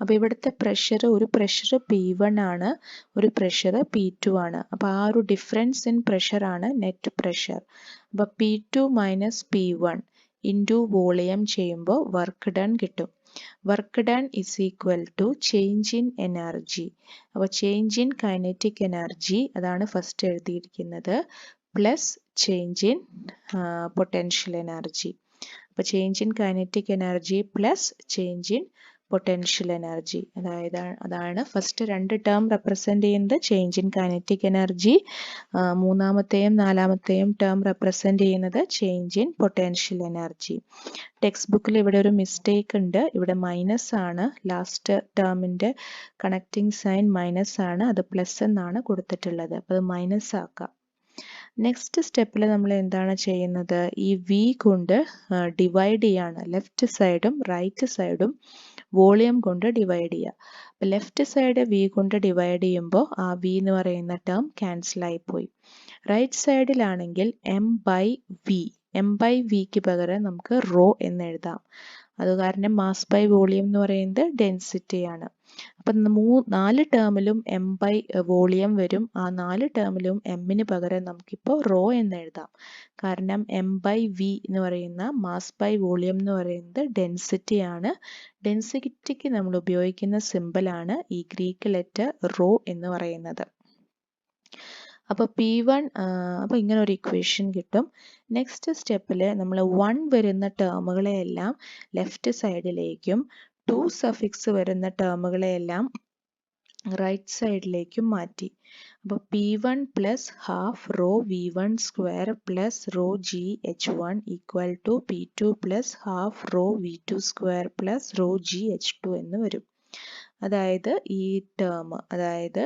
അപ്പോൾ ഇവിടുത്തെ പ്രഷർ, ഒരു പ്രഷർ P1 ആണ്, ഒരു പ്രഷർ P2 ആണ്. അപ്പോൾ ആ ഒരു ഡിഫറൻസ് ഇൻ പ്രഷർ ആണ് നെറ്റ് പ്രഷർ. അപ്പോൾ P2 minus P1 into volume ചെയ്യുമ്പോൾ വർക്ക് ഡൺ കിട്ടും. Work done is equal to change in energy. അപ്പോൾ ചേഞ്ച് ഇൻ കൈനറ്റിക് എനർജി, അതാണ് ഫസ്റ്റ് എഴുതിയിരിക്കുന്നത്, plus change in potential energy. അപ്പോൾ change in kinetic energy plus change in potential energy. അതാണ് first 2 term represent ചെയ്യുന്നത് change in kinetic energy. മൂന്നാമത്തെയും നാലാമത്തെയും term represent ചെയ്യുന്നത് change in potential energy. Text ബുക്കിൽ ഇവിടെ ഒരു മിസ്റ്റേക്ക് ഉണ്ട്. ഇവിടെ മൈനസ് ആണ്. ലാസ്റ്റ് ടേമിൻ്റെ കണക്റ്റിംഗ് സൈൻ മൈനസ് ആണ്, അത് പ്ലസ് എന്നാണ് കൊടുത്തിട്ടുള്ളത്. അപ്പോൾ അത് മൈനസ് ആക്കാം. നെക്സ്റ്റ് സ്റ്റെപ്പിൽ നമ്മൾ എന്താണ് ചെയ്യുന്നത്? ഈ വി കൊണ്ട് ഡിവൈഡ് ചെയ്യാണ്. ലെഫ്റ്റ് സൈഡും റൈറ്റ് സൈഡും വോളിയം കൊണ്ട് ഡിവൈഡ് ചെയ്യുക. അപ്പോൾ ലെഫ്റ്റ് സൈഡ് വി കൊണ്ട് ഡിവൈഡ് ചെയ്യുമ്പോൾ ആ വി എന്ന് പറയുന്ന ടേം ക്യാൻസൽ ആയിപ്പോയി. റൈറ്റ് സൈഡിലാണെങ്കിൽ എം ബൈ വിക്ക് പകരം നമുക്ക് റോ എന്ന് എഴുതാം. അത് കാരണം മാസ് ബൈ വോളിയം എന്ന് പറയുന്നത് ഡെൻസിറ്റിയാണ്. അപ്പം 4 ടേമിലും എം ബൈ വോളിയം വരും. ആ 4 ടേമിലും എമ്മിന് പകരം നമുക്കിപ്പോൾ റോ എന്ന് എഴുതാം. കാരണം എം ബൈ വി എന്ന് പറയുന്ന മാസ് ബൈ വോളിയം എന്ന് പറയുന്നത് ഡെൻസിറ്റിയാണ്. ഡെൻസിറ്റിക്ക് നമ്മൾ ഉപയോഗിക്കുന്ന സിമ്പിളാണ് ഈ ഗ്രീക്ക് ലെറ്റർ റോ എന്ന് പറയുന്നത്. അപ്പോൾ P1 അപ്പോൾ ഇങ്ങനെ ഒരു ഇക്വേഷൻ കിട്ടും. നെക്സ്റ്റ് സ്റ്റെപ്പിൽ നമ്മൾ 1 വരുന്ന ടേമുകളെയെല്ലാം ലെഫ്റ്റ് സൈഡിലേക്കും 2 സഫിക്സ് വരുന്ന ടേമുകളെയെല്ലാം റൈറ്റ് സൈഡിലേക്കും മാറ്റി. അപ്പോൾ P1 plus half rho V1 square plus rho GH1 equal to P2 plus half rho V2 square plus rho GH2 എന്ന് വരും. അതായത് ഈ ടേം, അതായത്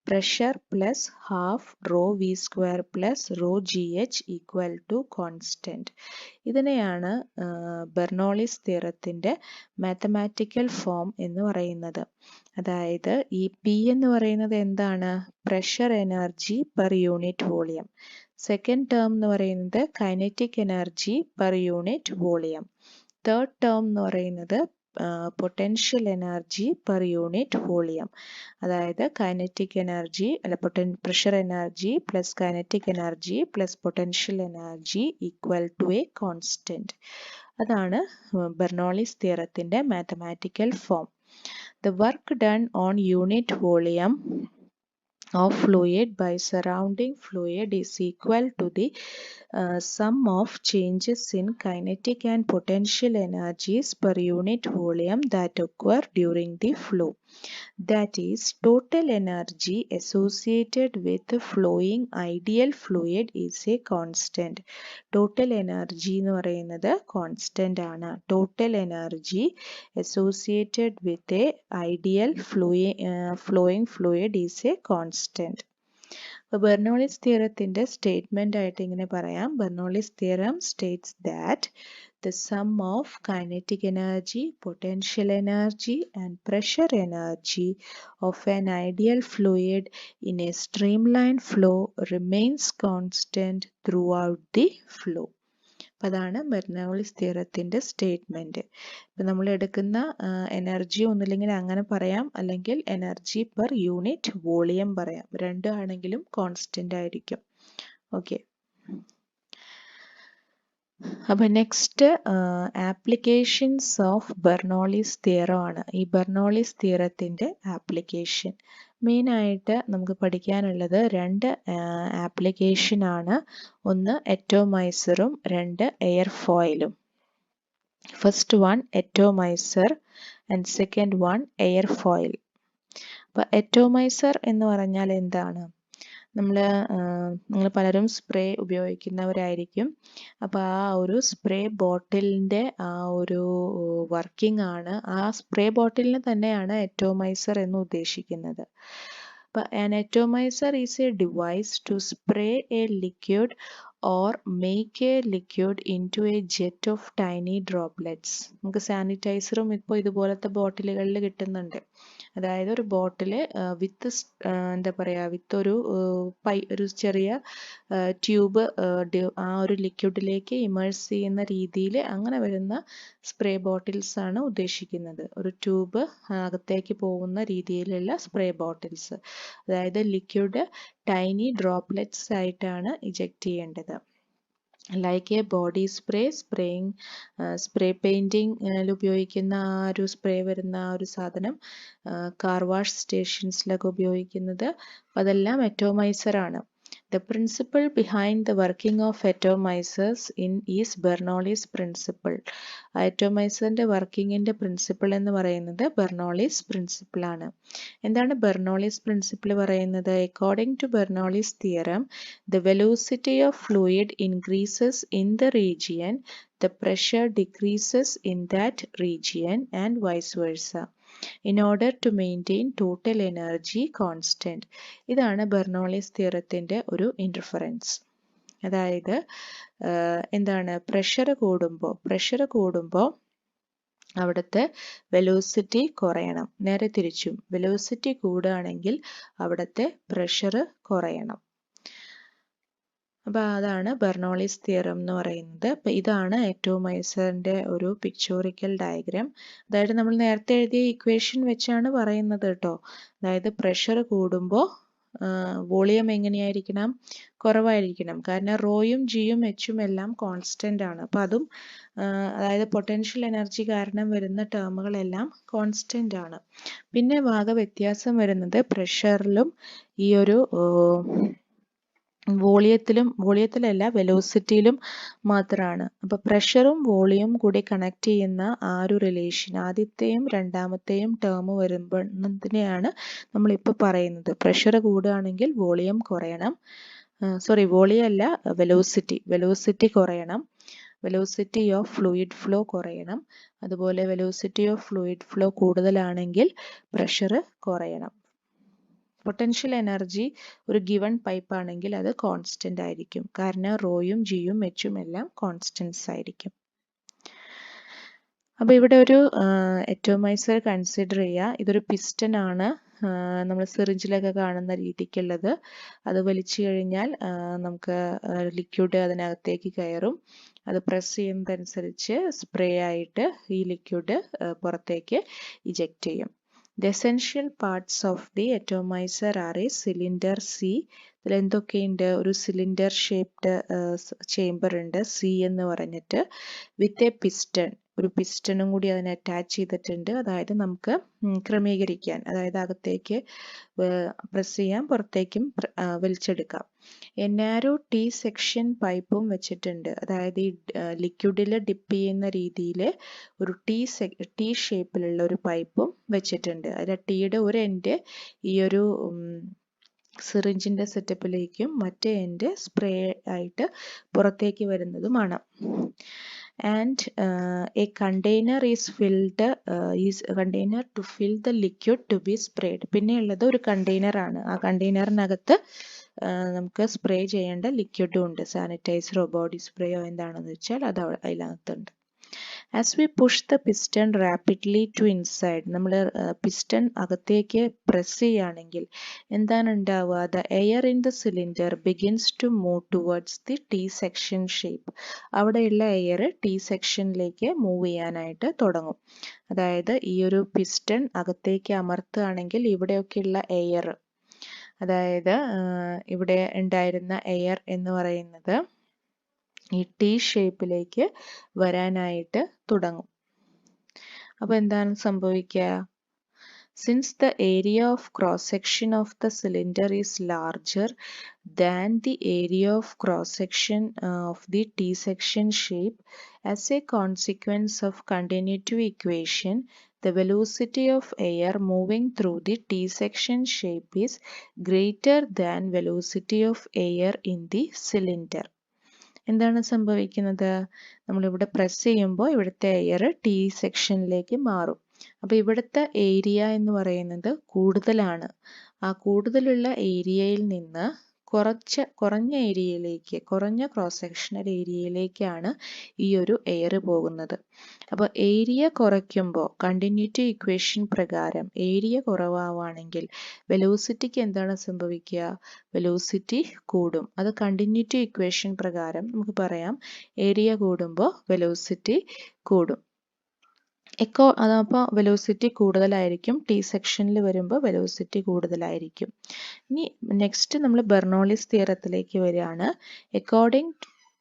pressure plus half rho V square plus rho G H equal to constant. ഇതിനെയാണ് Bernoulli's തിയറത്തിന്റെ mathematical form എന്ന് പറയുന്നത്. അതായത് ഈ പി എന്ന് പറയുന്നത് എന്താണ്? Pressure energy per unit volume. Second term എന്ന് പറയുന്നത് kinetic energy per unit volume. Third term എന്ന് പറയുന്നത് potential energy per unit volume. അതായത് കൈനറ്റിക് എനർജി അല്ല pressure energy plus kinetic energy plus potential energy equal to a constant. അതാണ് Bernoulli's തിയറത്തിന്റെ mathematical form. The work done on unit volume of fluid by surrounding fluid is equal to the sum of changes in kinetic and potential energies per unit volume that occur during the flow. That is, total energy associated with flowing ideal fluid is a constant. Total energy എന്ന് പറയുന്നത് constant ആണ്. Total energy associated with a ideal flowing fluid is a constant. അപ്പോൾ Bernoulli's തിയറത്തിന്റെ statement ആയിട്ട് ഇങ്ങനെ പറയാം. Bernoulli's theorem States that the sum of kinetic energy, potential energy and pressure energy of an ideal fluid in a streamlined flow remains constant throughout the flow. അതാണ് Bernoulli's തിയറത്തിന്റെ statement. ഇപ്പം നമ്മൾ എടുക്കുന്ന energy ഒന്നില്ലെങ്കിൽ അങ്ങനെ പറയാം, അല്ലെങ്കിൽ എനർജി പെർ യൂണിറ്റ് വോളിയം പറയാം. രണ്ടും ആണെങ്കിലും കോൺസ്റ്റന്റ് ആയിരിക്കും. ഓക്കെ. അപ്പോൾ next applications of Bernoulli's theorem ആണ്. ഈ ബെർണോളിസ് തിയറത്തിന്റെ ആപ്ലിക്കേഷൻ മെയിനായിട്ട് നമുക്ക് പഠിക്കാനുള്ളത് 2 ആപ്ലിക്കേഷൻ ആണ്. ഒന്ന് അറ്റോമൈസറും 2 എയർ ഫോയിലും. First one atomizer and second one air foil. അപ്പോൾ അറ്റോമൈസർ എന്ന് പറഞ്ഞാൽ എന്താണ്? നിങ്ങൾ പലരും സ്പ്രേ ഉപയോഗിക്കുന്നവരായിരിക്കും. അപ്പോൾ ആ ഒരു സ്പ്രേ ബോട്ടിലിൻ്റെ ആ ഒരു വർക്കിംഗ് ആണ്, ആ സ്പ്രേ ബോട്ടിലിന് തന്നെയാണ് അറ്റോമൈസർ എന്ന് ഉദ്ദേശിക്കുന്നത്. അപ്പോൾ an atomizer is a device to spray a liquid or make a liquid into a jet of tiny droplets. നമുക്ക് സാനിറ്റൈസറും ഇപ്പോൾ ഇതുപോലത്തെ ബോട്ടിലുകളിൽ കിട്ടുന്നുണ്ട്. അതായത് ഒരു ബോട്ടില് വിത്ത് എന്താ പറയുക, വിത്ത് ഒരു ചെറിയ ട്യൂബ് ആ ഒരു ലിക്വിഡിലേക്ക് ഇമേഴ്സ് ചെയ്യുന്ന രീതിയിൽ അങ്ങനെ വരുന്ന സ്പ്രേ ബോട്ടിൽസ് ആണ് ഉദ്ദേശിക്കുന്നത്. ഒരു ട്യൂബ് അകത്തേക്ക് പോകുന്ന രീതിയിലുള്ള സ്പ്രേ ബോട്ടിൽസ്. അതായത് ലിക്വിഡ് ടൈനി ഡ്രോപ്ലെറ്റ്സ് ആയിട്ടാണ് ഇജക്റ്റ് ചെയ്യേണ്ടത്. Like a body spray, spray പെയിൻറ്റിങ്ങിൽ ഉപയോഗിക്കുന്ന ആ ഒരു സ്പ്രേ വരുന്ന ആ ഒരു സാധനം കാർ വാഷ് സ്റ്റേഷൻസിലൊക്കെ ഉപയോഗിക്കുന്നത്. അതെല്ലാം അറ്റോമൈസർ ആണ്. The principle behind the working of atomizers is Bernoulli's principle. അറ്റോമൈസറിന്റെ വർക്കിങ്ങിന്റെ പ്രിൻസിപ്പിൾ എന്ന് പറയുന്നത് ബെർണോളിസ് പ്രിൻസിപ്പിൾ ആണ്. എന്താണ് ബെർണോളിസ് പ്രിൻസിപ്പിൾ പറയുന്നത്? According to Bernoulli's theorem, the velocity of fluid increases in the region, the pressure decreases in that region and vice versa, in order to maintain total energy constant. ഇതാണ് Bernoulli's തിയറത്തിന്റെ ഒരു inference. അതായത് എന്താണ്? Pressure കൂടുമ്പോൾ അവിടുത്തെ velocity കുറയണം. നേരെ തിരിച്ചും velocity കൂടുകയാണെങ്കിൽ അവിടുത്തെ pressure കുറയണം. അപ്പോൾ അതാണ് ബെർണോളിസ് തിയറം എന്ന് പറയുന്നത്. അപ്പോൾ ഇതാണ് അറ്റോമൈസറിൻ്റെ ഒരു പിക്ചോറിക്കൽ ഡയഗ്രാം. അതായത് നമ്മൾ നേരത്തെ എഴുതിയ ഇക്വേഷൻ വെച്ചാണ് പറയുന്നത് കേട്ടോ. അതായത് പ്രഷർ കൂടുമ്പോൾ വോളിയം എങ്ങനെയായിരിക്കണം? കുറവായിരിക്കണം. കാരണം റോയും ജിയും എച്ചും എല്ലാം കോൺസ്റ്റൻ്റ് ആണ്. അപ്പോൾ അതും അതായത് പൊട്ടൻഷ്യൽ എനർജി കാരണം വരുന്ന ടേമുകളെല്ലാം കോൺസ്റ്റൻ്റ് ആണ്. പിന്നെ വ്യത്യാസം വരുന്നത് പ്രഷറിലും ഈ ഒരു വോളിയത്തിലല്ല വെലോസിറ്റിയിലും മാത്രമാണ്. അപ്പോൾ പ്രഷറും വോളിയം കൂടി കണക്ട് ചെയ്യുന്ന ആ ഒരു റിലേഷൻ, ആദ്യത്തെയും രണ്ടാമത്തെയും ടേം വരുമ്പോഴതിനെയാണ് നമ്മളിപ്പോൾ പറയുന്നത്. പ്രഷർ കൂടുകയാണെങ്കിൽ വോളിയം കുറയണം. വോളിയം അല്ല, വെലോസിറ്റി കുറയണം. വെലോസിറ്റി ഓഫ് ഫ്ലൂയിഡ് ഫ്ലോ കുറയണം. അതുപോലെ വെലോസിറ്റി ഓഫ് ഫ്ലൂയിഡ് ഫ്ലോ കൂടുതലാണെങ്കിൽ പ്രഷർ കുറയണം. പൊട്ടൻഷ്യൽ എനർജി ഒരു ഗിവൺ പൈപ്പ് ആണെങ്കിൽ അത് കോൺസ്റ്റന്റ് ആയിരിക്കും. കാരണം റോയും ജിയും എച്ചും എല്ലാം കോൺസ്റ്റൻസ് ആയിരിക്കും. അപ്പോൾ ഇവിടെ ഒരു അറ്റോമൈസർ കൺസിഡർ ചെയ്യുക. ഇതൊരു പിസ്റ്റൺ ആണ്, നമ്മൾ സിറിഞ്ചിലൊക്കെ കാണുന്ന രീതിക്കുള്ളത്. അത് വലിച്ചു കഴിഞ്ഞാൽ നമുക്ക് ലിക്വിഡ് അതിനകത്തേക്ക് കയറും. അത് പ്രസ് ചെയ്യുന്നതനുസരിച്ച് സ്പ്രേ ആയിട്ട് ഈ ലിക്വിഡ് പുറത്തേക്ക് ഇജക്റ്റ് ചെയ്യും. The essential parts of the atomizer are a cylinder C. ഇതിൽ എന്തൊക്കെയുണ്ട്? ഒരു സിലിണ്ടർ ഷേപ്ഡ് ചേംബർ ഉണ്ട്, സി എന്ന് പറഞ്ഞിട്ട്, വിത്ത് എ പിസ്റ്റൺ, ഒരു പിസ്റ്റണും കൂടി അതിനെ അറ്റാച്ച് ചെയ്തിട്ടുണ്ട്. അതായത് നമുക്ക് ക്രമീകരിക്കാൻ, അതായത് അകത്തേക്ക് പ്രസ് ചെയ്യാം, പുറത്തേക്കും വലിച്ചെടുക്കാം. എ നാരോ ടി സെക്ഷൻ പൈപ്പും വെച്ചിട്ടുണ്ട്. അതായത് ഈ ലിക്വിഡിൽ ഡിപ്പ് ചെയ്യുന്ന രീതിയിൽ ഒരു ടി ഷേപ്പിലുള്ള ഒരു പൈപ്പും വെച്ചിട്ടുണ്ട്. അതിൽ ടീയുടെ ഒരു എൻഡ് ഈ ഒരു സിറിഞ്ചിന്റെ സെറ്റപ്പിലേക്കും മറ്റേ എൻഡ് സ്പ്രേ ആയിട്ട് പുറത്തേക്ക് വരുന്നതുമാണ്. And a container is filled container to fill the liquid to be sprayed. പിന്നെ ഉള്ളത് ഒരു കണ്ടെയ്നർ ആണ്. ആ കണ്ടെയ്നറിനകത്ത് നമുക്ക് സ്പ്രേ ചെയ്യേണ്ട ലിക്വിഡും ഉണ്ട്. സാനിറ്റൈസറോ ബോഡി സ്പ്രേയോ എന്താണെന്ന് വെച്ചാൽ അത് അതിനകത്തുണ്ട്. As we push the piston rapidly to inside, നമ്മൾ പിസ്റ്റൺ അകത്തേക്ക് പ്രസ് ചെയ്യുകയാണെങ്കിൽ എന്താണ് ഉണ്ടാവുക? The air in the cylinder begins to move towards the T-section shape. അവിടെയുള്ള എയർ ടി സെക്ഷനിലേക്ക് മൂവ് ചെയ്യാനായിട്ട് തുടങ്ങും. അതായത് ഈ ഒരു പിസ്റ്റൺ അകത്തേക്ക് അമർത്തുകയാണെങ്കിൽ ഇവിടെയൊക്കെയുള്ള എയർ, അതായത് ഇവിടെ ഉണ്ടായിരുന്ന എയർ എന്ന് പറയുന്നത് ഈ ടി ഷേപ്പിലേക്ക് വരാനായിട്ട് തുടങ്ങും. അപ്പോൾ എന്താണ് സംഭവിക്കുക? Since the area of cross section of the cylinder is larger than the area of cross section of the T section shape, as a consequence of continuity equation, the velocity of air moving through the T section shape is greater than velocity of air in the cylinder. എന്താണ് സംഭവിക്കുന്നത്? നമ്മളിവിടെ press ചെയ്യുമ്പോൾ ഇവിടുത്തെ air T സെക്ഷനിലേക്ക് മാറും. അപ്പോൾ ഇവിടുത്തെ area എന്ന് പറയുന്നത് കൂടുതലാണ്. ആ കൂടുതലുള്ള ഏരിയയിൽ നിന്ന് കുറഞ്ഞ ഏരിയയിലേക്ക്, കുറഞ്ഞ ക്രോസ് സെക്ഷണൽ ഏരിയയിലേക്കാണ് ഈ ഒരു എയർ പോകുന്നത്. അപ്പോൾ ഏരിയ കുറയ്ക്കുമ്പോൾ കണ്ടിന്യൂറ്റി ഇക്വേഷൻ പ്രകാരം ഏരിയ കുറവാണെങ്കിൽ വെലോസിറ്റിക്ക് എന്താണ് സംഭവിക്കുക? വെലോസിറ്റി കൂടും. അത് കണ്ടിന്യൂറ്റി ഇക്വേഷൻ പ്രകാരം നമുക്ക് പറയാം, ഏരിയ കൂടുമ്പോൾ വെലോസിറ്റി കൂടും. അപ്പോൾ വെലോസിറ്റി കൂടുതലായിരിക്കും. ടി സെക്ഷനിൽ വരുമ്പോൾ വെലോസിറ്റി കൂടുതലായിരിക്കും. ഇനി നെക്സ്റ്റ് നമ്മൾ ബെർണോളിസ് തിയറത്തിലേക്ക് വരികയാണ്. According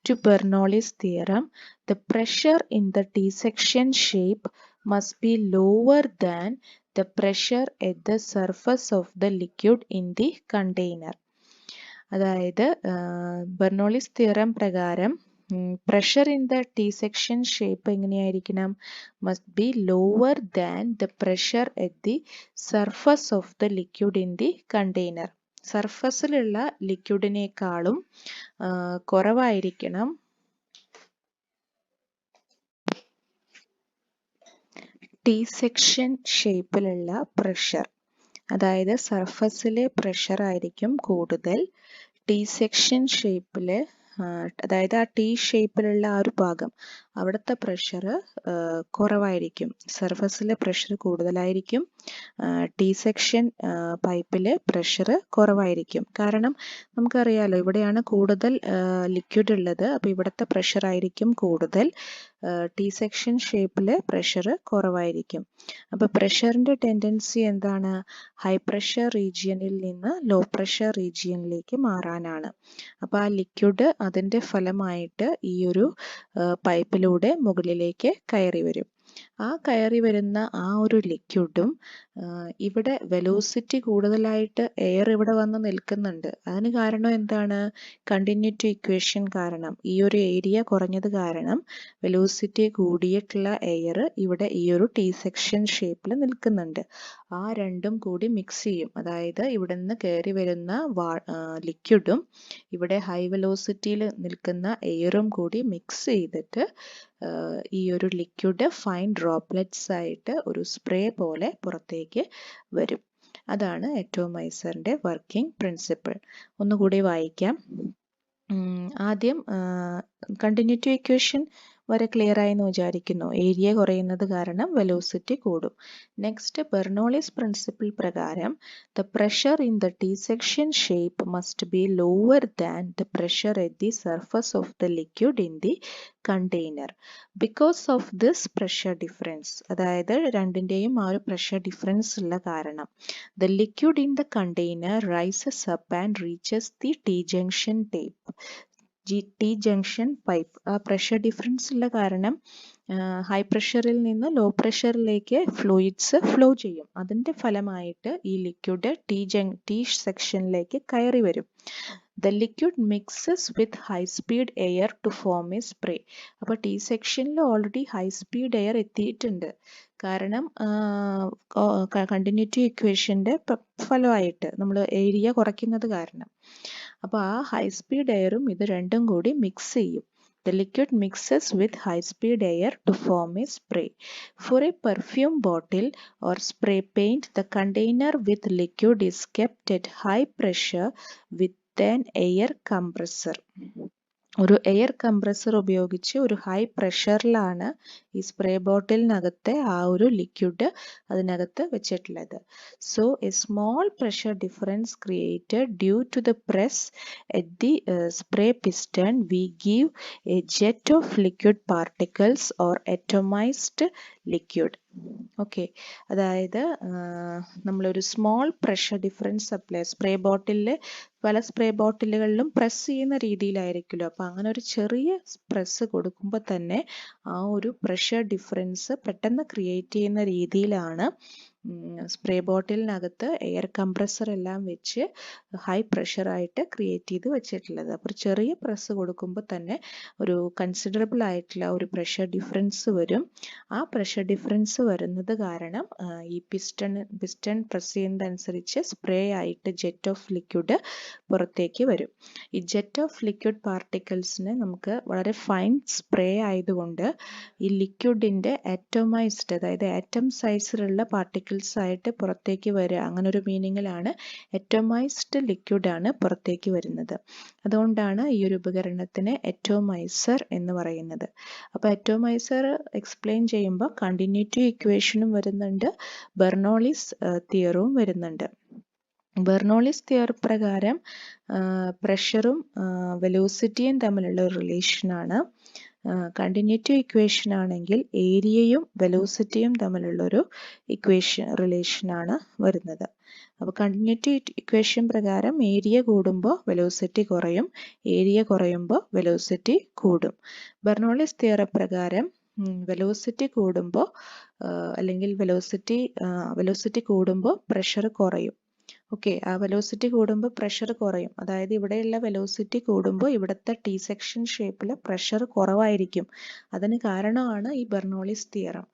to Bernoulli's theorem, the pressure in the T section shape must be lower than the pressure at the surface of the liquid in the container. അതായത് Bernoulli's theorem പ്രകാരം pressure in the T section shape എങ്ങനെയായിരിക്കണം? Must be lower than the pressure at the surface of the liquid in the container. സർഫസിലുള്ള ലിക്വിഡിനേക്കാളും കുറവായിരിക്കണം T section ഷേപ്പിലുള്ള pressure. അതായത് സർഫസിലെ pressure ആയിരിക്കും കൂടുതൽ, ടി സെക്ഷൻ ഷേപ്പിൽ അതായത് ആ ടി ഷേപ്പിലുള്ള ആ ഒരു ഭാഗം അവിടുത്തെ പ്രഷർ കുറവായിരിക്കും, സർഫസിലെ പ്രഷർ കൂടുതലായിരിക്കും, ടി സെക്ഷൻ പൈപ്പിലെ പ്രഷർ കുറവായിരിക്കും. കാരണം നമുക്കറിയാലോ ഇവിടെയാണ് കൂടുതൽ ലിക്വിഡ് ഉള്ളത്, അപ്പോൾ ഇവിടുത്തെ പ്രഷർ ആയിരിക്കും കൂടുതൽ, ടി സെക്ഷൻ ഷേപ്പിലെ പ്രഷർ കുറവായിരിക്കും. അപ്പോൾ പ്രഷറിൻ്റെ ടെൻഡൻസി എന്താണ്? ഹൈ പ്രഷർ റീജിയനിൽ നിന്ന് ലോ പ്രഷർ റീജിയനിലേക്ക് മാറാനാണ്. അപ്പോൾ ആ ലിക്വിഡ് അതിൻ്റെ ഫലമായിട്ട് ഈ ഒരു പൈപ്പിലൂടെ മുകളിലേക്ക് കയറി വരും. ആ കയറി വരുന്ന ആ ഒരു ലിക്വിഡും ഇവിടെ വെലോസിറ്റി കൂടുതലായിട്ട് എയർ ഇവിടെ വന്ന് നിൽക്കുന്നുണ്ട്. അതിന് കാരണം എന്താണ്? കണ്ടിന്യൂറ്റി ഇക്വേഷൻ കാരണം, ഈ ഒരു ഏരിയ കുറഞ്ഞത് കാരണം വെലോസിറ്റി കൂടിയിട്ടുള്ള എയർ ഇവിടെ ഈ ഒരു ടി സെക്ഷൻ ഷേപ്പിൽ നിൽക്കുന്നുണ്ട്. ആ രണ്ടും കൂടി മിക്സ് ചെയ്യും. അതായത് ഇവിടെ നിന്ന് കയറി വരുന്ന ലിക്വിഡും ഇവിടെ ഹൈ വെലോസിറ്റിയിൽ നിൽക്കുന്ന എയറും കൂടി മിക്സ് ചെയ്തിട്ട് ഈ ഒരു ലിക്വിഡ് ഫൈൻ ഡ്രോപ്ലെറ്റ്സ് ആയിട്ട് ഒരു സ്പ്രേ പോലെ പുറത്തേക്ക് വരും. അതാണ് അറ്റോമൈസറിന്റെ വർക്കിംഗ് പ്രിൻസിപ്പിൾ. ഒന്നുകൂടി വായിക്കാം. ആദ്യം കണ്ടിന്യൂറ്റി ഇക്വേഷൻ വരെ ക്ലിയർ ആയി എന്ന് വിചാരിക്കുന്നു. ഏരിയ കുറയുന്നത് കാരണം വെലോസിറ്റി കൂടും. നെക്സ്റ്റ്, ബെർണോളിസ് പ്രിൻസിപ്പിൾ പ്രകാരം the pressure in the T-section shape must be lower than the pressure at the surface of the liquid in the container because of this pressure difference. അതായത് രണ്ടിൻ്റെയും ആ ഒരു pressure difference ഉള്ള കാരണം the liquid in the container rises up and reaches the T-junction tape. T junction pipe. ആ pressure difference ഉള്ള കാരണം high പ്രഷറിൽ നിന്ന് ലോ പ്രഷറിലേക്ക് ഫ്ലൂയിഡ്സ് ഫ്ലോ ചെയ്യും. അതിൻ്റെ ഫലമായിട്ട് ഈ ലിക്വിഡ് ടി സെക്ഷനിലേക്ക് കയറി വരും. The liquid mixes with high speed air to form a spray. അപ്പോൾ ടി സെക്ഷനിൽ ഓൾറെഡി ഹൈ സ്പീഡ് എയർ എത്തിയിട്ടുണ്ട്. കാരണം കണ്ടിന്യൂറ്റി ഇക്വേഷൻ്റെ ഫലമായിട്ട് നമ്മൾ ഏരിയ കുറയ്ക്കുന്നത് കാരണം. അപ്പോൾ ആ ഹൈ സ്പീഡ് എയറും ഇത് രണ്ടും കൂടി മിക്സ് ചെയ്യും. The liquid mixes with high speed air to form a spray. For a perfume bottle or spray paint, the container with liquid is kept at high pressure with an air compressor. ഒരു air compressor ഉപയോഗിച്ച് ഒരു high പ്രഷറിലാണ് ഈ spray ബോട്ടിലിനകത്തെ ആ ഒരു liquid അതിനകത്ത് വെച്ചിട്ടുള്ളത്. So a small pressure difference created due to the press at the spray piston we give a jet of liquid particles or atomized liquid. Okay, അതായത് നമ്മളൊരു small pressure difference apply, spray ബോട്ടിലിൽ പല spray ബോട്ടിലുകളിലും press ചെയ്യുന്ന രീതിയിലായിരിക്കുമല്ലോ. അപ്പോൾ അങ്ങനെ ഒരു ചെറിയ press കൊടുക്കുമ്പോൾ തന്നെ ആ ഒരു പ്രഷർ ഡിഫറൻസ് പെട്ടെന്ന് ക്രിയേറ്റ് ചെയ്യുന്ന രീതിയിലാണ് സ്പ്രേ ബോട്ടിലിനകത്ത് എയർ കംപ്രസർ എല്ലാം വെച്ച് ഹൈ പ്രഷറായിട്ട് ക്രിയേറ്റ് ചെയ്ത് വെച്ചിട്ടുള്ളത്. അപ്പോൾ ചെറിയ പ്രസ് കൊടുക്കുമ്പോൾ തന്നെ ഒരു കൺസിഡറബിൾ ആയിട്ടുള്ള ഒരു പ്രഷർ ഡിഫറൻസ് വരും. ആ പ്രഷർ ഡിഫറൻസ് വരുന്നത് കാരണം ഈ പിസ്റ്റൺ പ്രസ് ചെയ്യുന്നതനുസരിച്ച് സ്പ്രേ ആയിട്ട് ജെറ്റ് ഓഫ് ലിക്വിഡ് പുറത്തേക്ക് വരും. ഈ ജെറ്റ് ഓഫ് ലിക്വിഡ് പാർട്ടിക്കിൾസിന് നമുക്ക് വളരെ ഫൈൻ സ്പ്രേ ആയതുകൊണ്ട് ഈ ലിക്വിഡിൻ്റെ ആറ്റോമൈസ്ഡ്, അതായത് ആറ്റം സൈസിലുള്ള പാർട്ടിക്കിൾസ് ആയിട്ട് പുറത്തേക്ക് വരിക, അങ്ങനെ ഒരു മീനിങ്ങിലാണ് അറ്റോമൈസ്ഡ് ലിക്വിഡ് ആണ് പുറത്തേക്ക് വരുന്നത്. അതുകൊണ്ടാണ് ഈ ഒരു ഉപകരണത്തിന് അറ്റോമൈസർ എന്ന് പറയുന്നത്. അപ്പോൾ അറ്റോമൈസർ എക്സ്പ്ലെയിൻ ചെയ്യുമ്പോൾ കണ്ടിന്യൂറ്റി ഇക്വേഷനും വരുന്നുണ്ട്, ബെർണോളിസ് തിയറവും വരുന്നുണ്ട്. ബെർണോളിസ് തിയറി പ്രകാരം പ്രഷറും വെലോസിറ്റിയും തമ്മിലുള്ള ഒരു റിലേഷനാണ്. കണ്ടിന്യൂറ്റി ഇക്വേഷൻ ആണെങ്കിൽ ഏരിയയും വെലോസിറ്റിയും തമ്മിലുള്ളൊരു റിലേഷനാണ് വരുന്നത്. അപ്പോൾ കണ്ടിന്യൂറ്റി ഇക്വേഷൻ പ്രകാരം ഏരിയ കൂടുമ്പോൾ വെലോസിറ്റി കുറയും, ഏരിയ കുറയുമ്പോൾ വെലോസിറ്റി കൂടും. ബെർണോളിസ് തിയറി പ്രകാരം വെലോസിറ്റി കൂടുമ്പോൾ അല്ലെങ്കിൽ വെലോസിറ്റി കൂടുമ്പോൾ പ്രഷർ കുറയും. ഓക്കെ, ആ വെലോസിറ്റി കൂടുമ്പോൾ പ്രഷർ കുറയും. അതായത് ഇവിടെയുള്ള വെലോസിറ്റി കൂടുമ്പോൾ ഇവിടുത്തെ ടി സെക്ഷൻ ഷേപ്പിൽ പ്രഷർ കുറവായിരിക്കും. അതിന് കാരണമാണ് ഈ ബെർണോളിസ് തിയറം.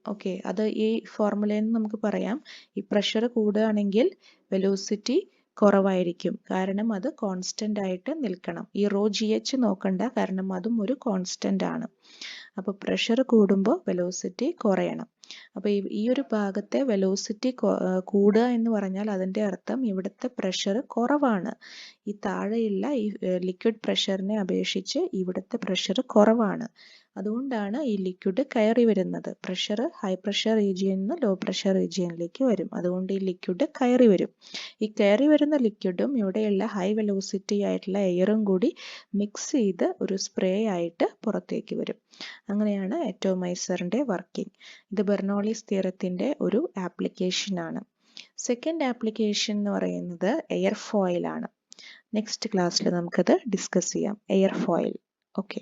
ഓക്കെ, അത് ഈ ഫോർമുലയിൽ നിന്ന് നമുക്ക് പറയാം. ഈ പ്രഷർ കൂടുകയാണെങ്കിൽ വെലോസിറ്റി കുറവായിരിക്കും, കാരണം അത് കോൺസ്റ്റന്റ് ആയിട്ട് നിൽക്കണം. ഈ റോ GH നോക്കണ്ട, കാരണം അതും ഒരു കോൺസ്റ്റന്റ് ആണ്. അപ്പോൾ പ്രഷർ കൂടുമ്പോൾ വെലോസിറ്റി കുറയണം. അപ്പോൾ ഈ ഒരു ഭാഗത്തെ വെലോസിറ്റി കൂടുക എന്ന് പറഞ്ഞാൽ അതിൻ്റെ അർത്ഥം ഇവിടുത്തെ പ്രഷർ കുറവാണ്. ഈ താഴെയുള്ള ഈ ലിക്വിഡ് പ്രഷറിനെ അപേക്ഷിച്ച് ഇവിടുത്തെ പ്രഷർ കുറവാണ്. അതുകൊണ്ടാണ് ഈ ലിക്വിഡ് കയറി വരുന്നത്. പ്രഷർ ഹൈ പ്രഷർ റീജിയനിൽ നിന്ന് ലോ പ്രഷർ റീജിയനിലേക്ക് വരും. അതുകൊണ്ട് ഈ ലിക്വിഡ് കയറി വരും. ഈ കയറി വരുന്ന ലിക്വിഡും ഇവിടെയുള്ള ഹൈ വെലോസിറ്റി ആയിട്ടുള്ള എയറും കൂടി മിക്സ് ചെയ്ത് ഒരു സ്പ്രേ ആയിട്ട് പുറത്തേക്ക് വരും. അങ്ങനെയാണ് അറ്റോമൈസറിൻ്റെ വർക്കിംഗ്. ഇത് ബെർണോളിസ് തിയറത്തിൻ്റെ ഒരു ആപ്ലിക്കേഷൻ ആണ്. സെക്കൻഡ് ആപ്ലിക്കേഷൻ എന്ന് പറയുന്നത് എയർ ഫോയിൽ ആണ്. നെക്സ്റ്റ് ക്ലാസ്സിൽ നമുക്കത് ഡിസ്കസ് ചെയ്യാം. Air foil. ഓക്കെ.